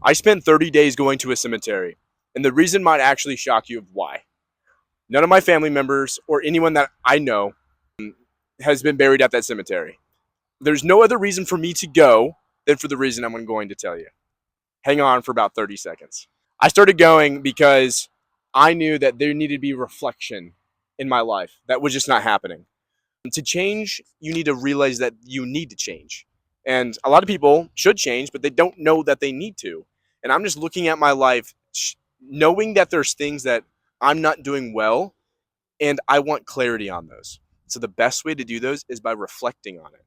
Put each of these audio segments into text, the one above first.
I spent 30 days going to a cemetery, and the reason might actually shock you of why. None of my family members or anyone that I know has been buried at that cemetery. There's no other reason for me to go than for the reason I'm going to tell you. Hang on for about 30 seconds. I started going because I knew that there needed to be reflection in my life. That was just not happening. To change, you need to realize that you need to change. And a lot of people should change, but they don't know that they need to. And I'm just looking at my life, knowing that there's things that I'm not doing well, and I want clarity on those. So the best way to do those is by reflecting on it.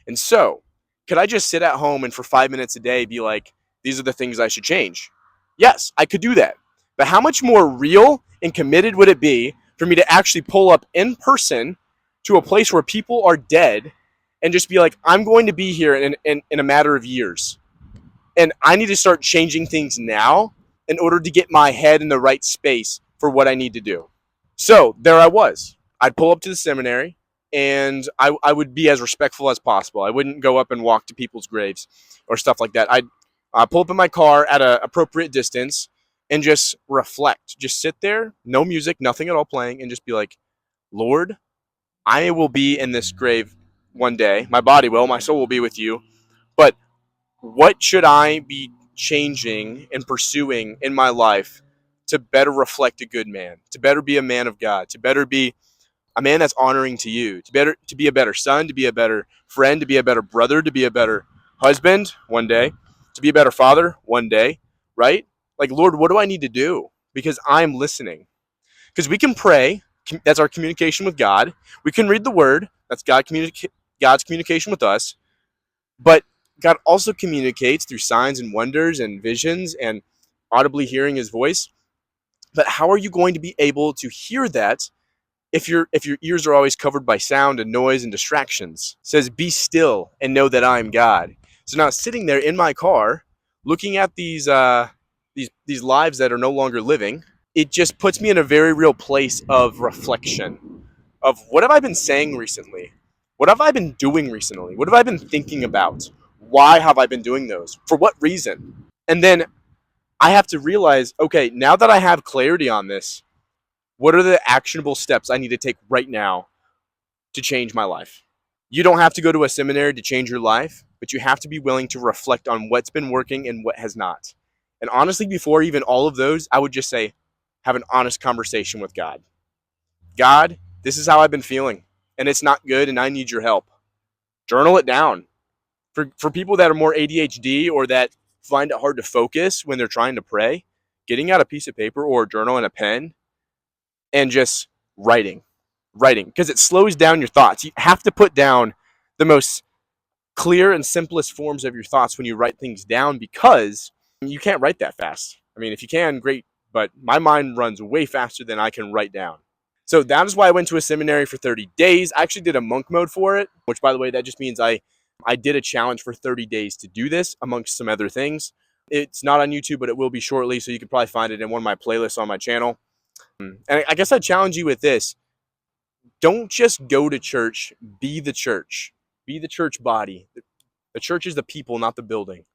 And so, could I just sit at home and for 5 minutes a day be like, these are the things I should change? Yes, I could do that. But how much more real and committed would it be for me to actually pull up in person to a place where people are dead and just be like, I'm going to be here in a matter of years. And I need to start changing things now in order to get my head in the right space for what I need to do. So there I was. I'd pull up to the seminary and I would be as respectful as possible. I wouldn't go up and walk to people's graves or stuff like that. I'd pull up in my car at an appropriate distance and just reflect. Just sit there, no music, nothing at all playing, and just be like, Lord, I will be in this grave one day. My body will, my soul will be with you. But what should I be changing and pursuing in my life to better reflect a good man, to better be a man of God, to better be a man that's honoring to you, to be a better son, to be a better friend, to be a better brother, to be a better husband one day, to be a better father one day, right? Like, Lord, what do I need to do? Because I'm listening. Because we can pray, that's our communication with God. We can read the word, that's God's communication with us. But God also communicates through signs and wonders and visions and audibly hearing his voice. But how are you going to be able to hear that if your ears are always covered by sound and noise and distractions? It says, be still and know that I am God. So now sitting there in my car, looking at these lives that are no longer living, it just puts me in a very real place of reflection of what have I been saying recently? What have I been doing recently? What have I been thinking about? Why have I been doing those? For what reason? And then I have to realize, okay, now that I have clarity on this, what are the actionable steps I need to take right now to change my life? You don't have to go to a seminary to change your life, but you have to be willing to reflect on what's been working and what has not. And honestly, before even all of those, I would just say, have an honest conversation with God. God, this is how I've been feeling, and it's not good, and I need your help. Journal it down. For people that are more ADHD or that find it hard to focus when they're trying to pray, getting out a piece of paper or a journal and a pen and just writing, because it slows down your thoughts. You have to put down the most clear and simplest forms of your thoughts when you write things down, because you can't write that fast. I mean, if you can, great, but my mind runs way faster than I can write down. So that is why I went to a seminary for 30 days. I actually did a monk mode for it, which, by the way, that just means I did a challenge for 30 days to do this, amongst some other things. It's not on YouTube, but it will be shortly, so you can probably find it in one of my playlists on my channel. And I guess I challenge you with this. Don't just go to church, be the church. Be the church body. The church is the people, not the building.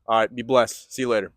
All right, be blessed. See you later.